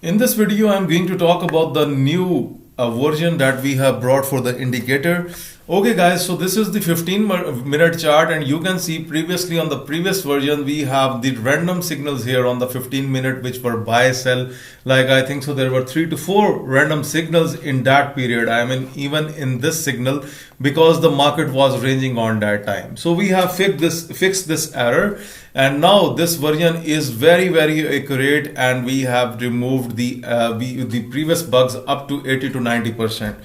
In this video, I'm going to talk about the new version that we have brought for the indicator. Okay guys, so this is the 15-minute chart, and you can see previously on the previous version we have the random signals here on the 15-minute which were buy sell. Like I think so there were 3 to 4 random signals in that period. I mean even in this signal, because the market was ranging on that time. So we have fixed this error, and now this version is very accurate, and we have removed the previous bugs up to 80 to 90%.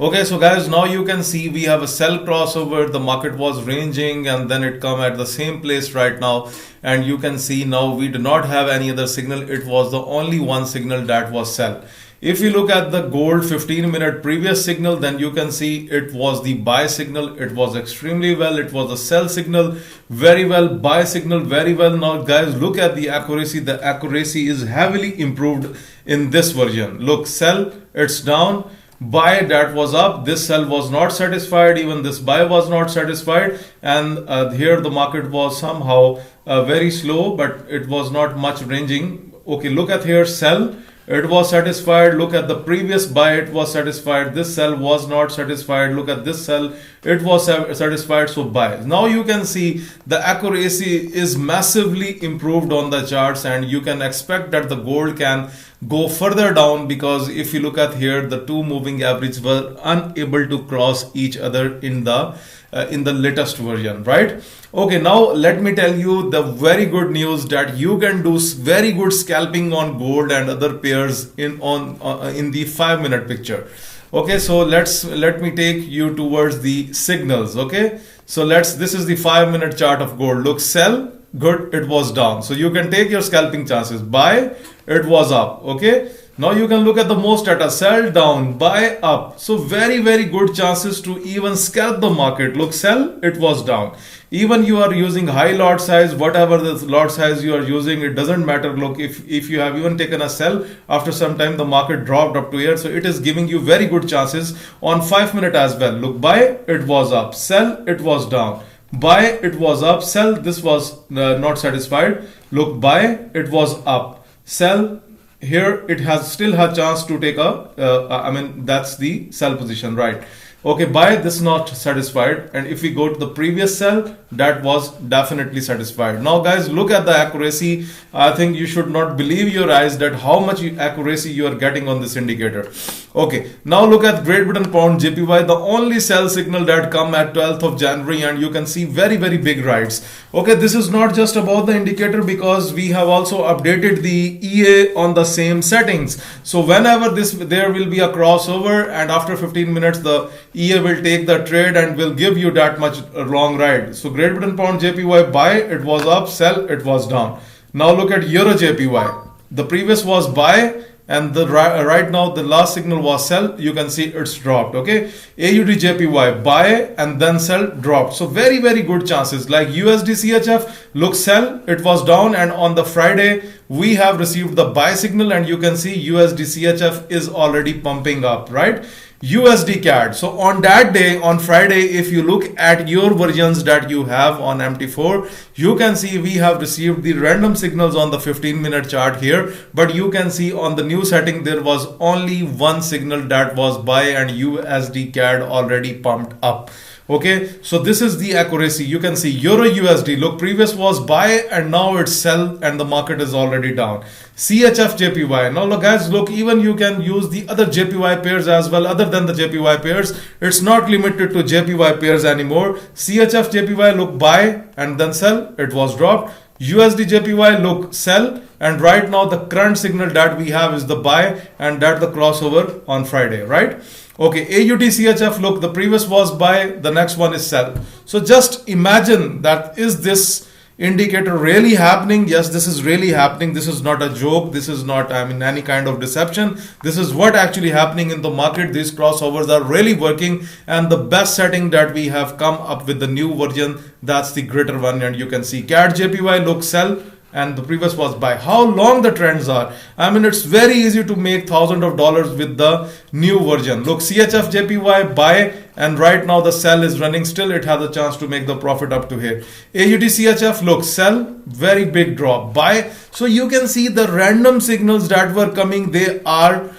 Okay, so guys, now you can see we have a sell crossover. The market was ranging and then it come at the same place right now, and you can see now we do not have any other signal. It was the only one signal that was sell. If you look at the gold 15-minute previous signal, then you can see it was the buy signal. It was extremely well. It was a sell signal, very well, buy signal, very well. Now guys, look at the accuracy. The accuracy is heavily improved in this version. Look, sell, it's down. Buy, that was up. This sell was not satisfied. Even this buy was not satisfied, and here the market was somehow very slow, but it was not much ranging. Okay, look at here, sell, it was satisfied. Look at the previous buy, it was satisfied. This sell was not satisfied. Look at this sell, it was satisfied, so buy. Now you can see the accuracy is massively improved on the charts, and you can expect that the gold can go further down, because if you look at here, the two moving averages were unable to cross each other in the latest version, right? Okay, now let me tell you the very good news that you can do very good scalping on gold and other pairs in the 5-minute picture. Okay, so let me take you towards the signals. Okay, so this is the 5-minute chart of gold. Look, sell, good, it was down, so you can take your scalping chances. Buy, it was up. Okay, now you can look at the most data, sell, down, buy, up, so very good chances to even scalp the market. Look, sell, it was down. Even you are using high lot size, whatever the lot size you are using, it doesn't matter. Look, if you have even taken a sell, after some time the market dropped up to here, so it is giving you very good chances on 5-minute as well. Look, buy, it was up, sell, it was down, buy, it was up, sell, this was not satisfied. Look, buy, it was up, sell, here it has still had chance to take I mean that's the sell position, right? Okay, buy, this not satisfied, and if we go to the previous sell, that was definitely satisfied. Now guys, look at the accuracy. I think you should not believe your eyes that how much accuracy you are getting on this indicator. Okay, now look at Great Britain Pound JPY, the only sell signal that come at 12th of January, and you can see very big rides. Okay, this is not just about the indicator, because we have also updated the EA on the same settings. So whenever there will be a crossover, and after 15 minutes the EA will take the trade and will give you that much long ride. So Great Britain Pound JPY, buy, it was up, sell, it was down. Now look at Euro JPY. The previous was buy, and right now the last signal was sell. You can see it's dropped. Okay, AUD JPY, buy and then sell, dropped. So very good chances. Like USD CHF, look, sell, it was down, and on the Friday we have received the buy signal, and you can see USD CHF is already pumping up, right? USD CAD. So on that day, on Friday, if you look at your versions that you have on MT4, you can see we have received the random signals on the 15-minute chart here, but you can see on the new setting there was only one signal that was buy, and USD CAD already pumped up. Okay, so this is the accuracy. You can see Euro USD, look, previous was buy and now it's sell, and the market is already down. CHF JPY, now look guys, look, even you can use the other JPY pairs as well, other than the JPY pairs. It's not limited to JPY pairs anymore. CHF JPY, look, buy and then sell, it was dropped. USD JPY, look, sell, and right now the current signal that we have is the buy, and that the crossover on Friday, right? Okay, AUD CHF, look, the previous was buy, the next one is sell. So just imagine that, is this indicator really happening? Yes, this is really happening. This is not a joke. This is not, I mean, any kind of deception. This is what actually happening in the market. These crossovers are really working, and the best setting that we have come up with the new version, that's the greater one. And you can see CAD JPY, look, sell, and the previous was buy. How long the trends are? I mean, it's very easy to make thousands of dollars with the new version. Look, CHF JPY buy, and right now the sell is running. Still, it has a chance to make the profit up to here. AUD CHF, look, sell, very big drop, buy. So you can see the random signals that were coming, they are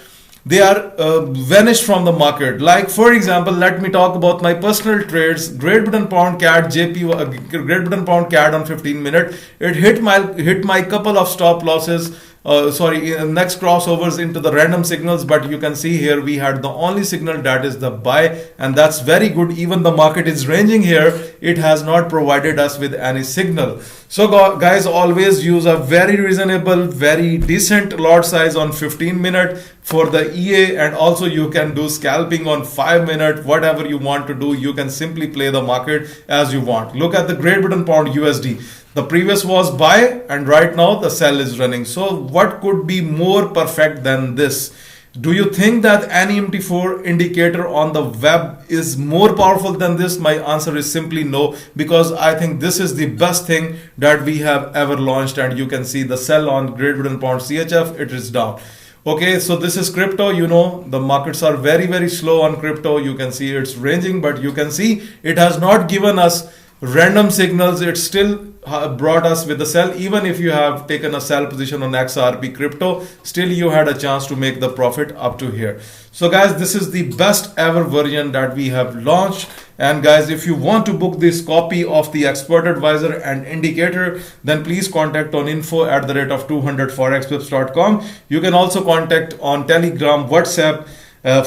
vanished from the market. Like for example, let me talk about my personal trades. Great Britain Pound CAD Great Britain Pound CAD on 15-minute. It hit my couple of stop losses. Next crossovers into the random signals, but you can see here we had the only signal, that is the buy, and that's very good. Even the market is ranging here, it has not provided us with any signal. So guys, always use a very reasonable, very decent lot size on 15-minute for the EA, and also you can do scalping on 5-minute. Whatever you want to do, you can simply play the market as you want. Look at the Great Britain Pound USD. The previous was buy, and right now the sell is running. So what could be more perfect than this? Do you think that NEMT4 indicator on the web is more powerful than this? My answer is simply no, because I think this is the best thing that we have ever launched. And you can see the sell on Great Britain Pound CHF, it is down. Okay, so this is crypto. You know, the markets are very, very slow on crypto. You can see it's ranging, but you can see it has not given us random signals. It still brought us with the sell. Even if you have taken a sell position on XRP crypto, still you had a chance to make the profit up to here. So guys, this is the best ever version that we have launched. And guys, if you want to book this copy of the Expert Advisor and Indicator, then please contact on info@200forexpips.com. You can also contact on Telegram, WhatsApp,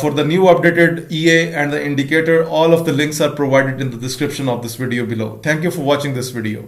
for the new updated EA and the indicator. All of the links are provided in the description of this video below. Thank you for watching this video.